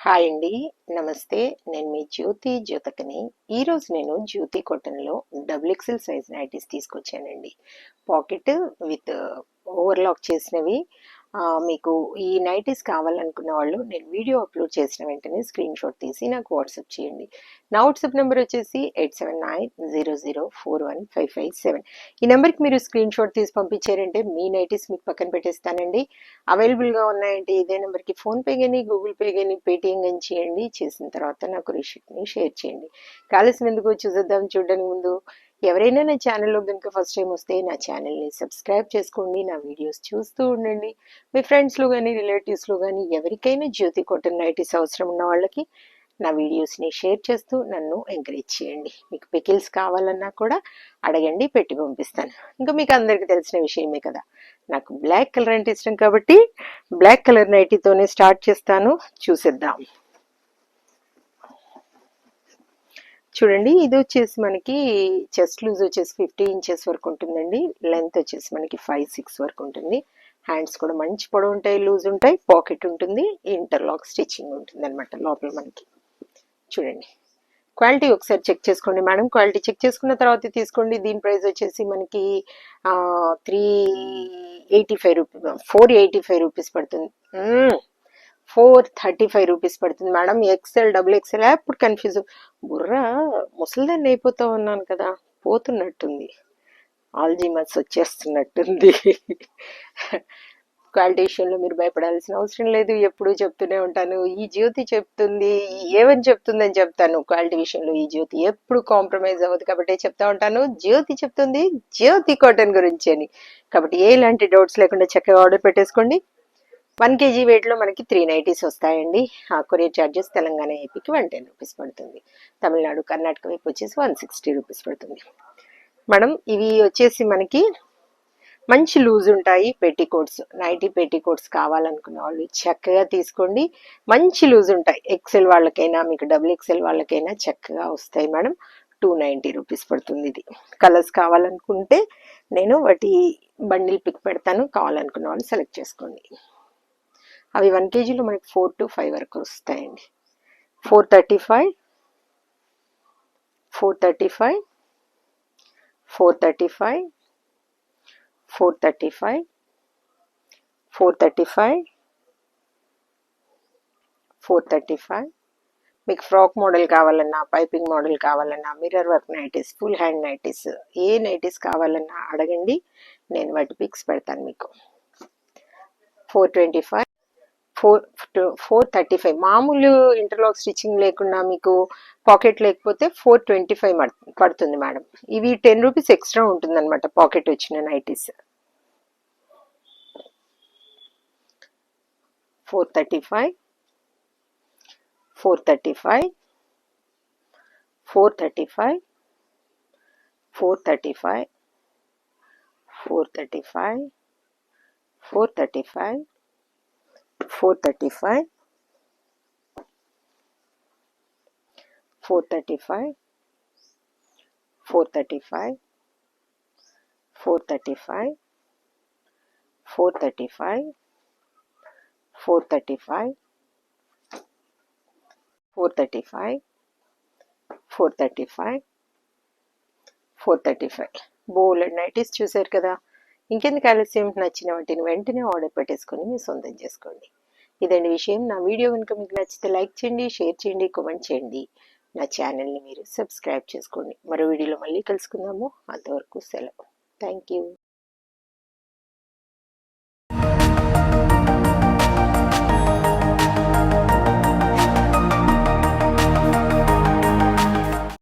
Hi అండి, నమస్తే. నేను మీ జ్యోతకని. ఈరోజు నేను జ్యోతి కాటన్లో డబుల్ ఎక్సెల్ సైజ్ నైటీస్ తీసుకొచ్చానండి. పాకెట్ విత్ ఓవర్లాక్ చేసినవి. మీకు ఈ నైటీస్ కావాలనుకున్న వాళ్ళు నేను వీడియో అప్లోడ్ చేసిన వెంటనే స్క్రీన్ షాట్ తీసి నాకు వాట్సాప్ చేయండి. నా వాట్సాప్ నెంబర్ వచ్చేసి 8790041557. ఈ నెంబర్కి మీరు స్క్రీన్ షాట్ తీసి పంపించారంటే మీ నైటీస్ మీకు పక్కన పెట్టేస్తానండి. అవైలబుల్గా ఉన్నాయంటే ఇదే నెంబర్కి ఫోన్పే కానీ గూగుల్ పే కానీ పేటిఎం కానీ చేయండి. చేసిన తర్వాత నాకు రిసిప్ట్ని షేర్ చేయండి. కావాల్సిన ఎందుకు చూసేద్దాం. చూడడానికి ముందు ఎవరైనా నా ఛానల్లో కనుక ఫస్ట్ టైం వస్తే నా ఛానల్ని సబ్స్క్రైబ్ చేసుకోండి. నా వీడియోస్ చూస్తూ ఉండండి. మీ ఫ్రెండ్స్లో కానీ రిలేటివ్స్లో కానీ ఎవరికైనా జ్యోతి కాటన్ నైటీస్ అవసరం ఉన్న వాళ్ళకి నా వీడియోస్ని షేర్ చేస్తూ నన్ను ఎంకరేజ్ చేయండి. మీకు పికిల్స్ కావాలన్నా కూడా అడగండి, పెట్టి పంపిస్తాను. ఇంకా మీకు అందరికీ తెలిసిన విషయమే కదా, నాకు బ్లాక్ కలర్ అంటే ఇష్టం కాబట్టి బ్లాక్ కలర్ నైటీతోనే స్టార్ట్ చేస్తాను. చూసేద్దాం. చూడండి, ఇది వచ్చేసి మనకి చెస్ట్ లూజ్ వచ్చేసి 50 ఇంచెస్ వరకు ఉంటుందండి. లెంత్ వచ్చేసి మనకి 5-6 వరకు ఉంటుంది. హ్యాండ్స్ కూడా మంచి పొడవు ఉంటాయి, లూజ్ ఉంటాయి. పాకెట్ ఉంటుంది, ఇంటర్లాక్ స్టిచ్చింగ్ ఉంటుంది అనమాట లోపల మనకి. చూడంండి, క్వాలిటీ ఒకసారి చెక్ చేసుకోండి మేడం. క్వాలిటీ చెక్ చేసుకున్న తర్వాత తీసుకోండి. దీని ప్రైస్ వచ్చేసి మనకి 385 రూపీస్ 485 రూపీస్ పడుతుంది. 435 రూపీస్ పడుతుంది మేడం. ఎక్సెల్ డబుల్ ఎక్సెల్ ఇప్పుడు కన్ఫ్యూజ్. బుర్ర ముసలిదాన్ని అయిపోతా ఉన్నాను కదా, పోతున్నట్టుంది, ఆల్జీమస్ వచ్చేస్తున్నట్టుంది. క్వాలిటీ విషయంలో మీరు భయపడాల్సిన అవసరం లేదు. ఎప్పుడూ చెప్తూనే ఉంటాను, ఈ జ్యోతి చెప్తుంది ఏమని చెప్తుందని చెప్తాను. క్వాలిటీ విషయంలో ఈ జ్యోతి ఎప్పుడు కాంప్రమైజ్ అవ్వదు కాబట్టి చెప్తా ఉంటాను. జ్యోతి చెప్తుంది జ్యోతి కాటన్ గురించి అని. కాబట్టి ఎలాంటి డౌట్స్ లేకుండా చక్కగా ఆర్డర్ పెట్టేసుకోండి. 1 kg వెయిట్లో మనకి 3 నైటీస్ వస్తాయండి. కొరియర్ ఛార్జెస్ తెలంగాణ ఏపీకి 110 రూపీస్ పడుతుంది. తమిళనాడు కర్ణాటక వైపు వచ్చేసి 160 రూపీస్ పడుతుంది మేడం. ఇవి వచ్చేసి మనకి మంచి లూజ్ ఉంటాయి పెట్టికోట్స్. నైటీ పెట్టికోట్స్ కావాలనుకున్న వాళ్ళు చక్కగా తీసుకోండి. మంచి లూజ్ ఉంటాయి. ఎక్సెల్ వాళ్ళకైనా మీకు డబుల్ ఎక్సెల్ వాళ్ళకైనా చక్కగా వస్తాయి మేడం. 290 రూపీస్ పడుతుంది. ఇది కలర్స్ కావాలనుకుంటే నేను వాటి బండిల్ పిక్ పెడతాను, కావాలనుకున్న వాళ్ళు సెలెక్ట్ చేసుకోండి. అవి 1 kgలో మనకి 4 to 5 వరకు వస్తాయండి. 435 435 435 435 435 435. మీకు ఫ్రాక్ మోడల్ కావాలన్నా, పైపింగ్ మోడల్ కావాలన్నా, mirror work nighties, full hand nighties, ఏ నైటీస్ కావాలన్నా అడగండి, నేను వాటి పిక్స్ పెడతాను మీకు. 425 435 మామూలు ఇంటర్లాక్ స్టిచ్చింగ్ లేకుండా మీకు పాకెట్ లేకపోతే 425 పడుతుంది మేడం. ఇవి 10 రూపీస్ ఎక్స్ట్రా ఉంటుంది అనమాట పాకెట్ వచ్చిన నైటీస్. 435 435 435 435 435 435 435 435 435 435 435 435 435 435 435. బోల్డ్ నైటీస్ చూసారు కదా. ఇంకెందుకు ఆలస్యం, నచ్చిన వాటిని వెంటనే ఆర్డర్ పెట్టేసుకొని మీ సొంతం చేసుకోండి. ఇదండి విషయం. నా వీడియో కనుక మీకు నచ్చితే లైక్ చేయండి, షేర్ చేయండి, కామెంట్ చేయండి. నా ఛానల్ని మీరు సబ్స్క్రైబ్ చేసుకోండి. మరో వీడియోలో మళ్ళీ కలుసుకుందాము. అంతవరకు సెలవు. Thank you.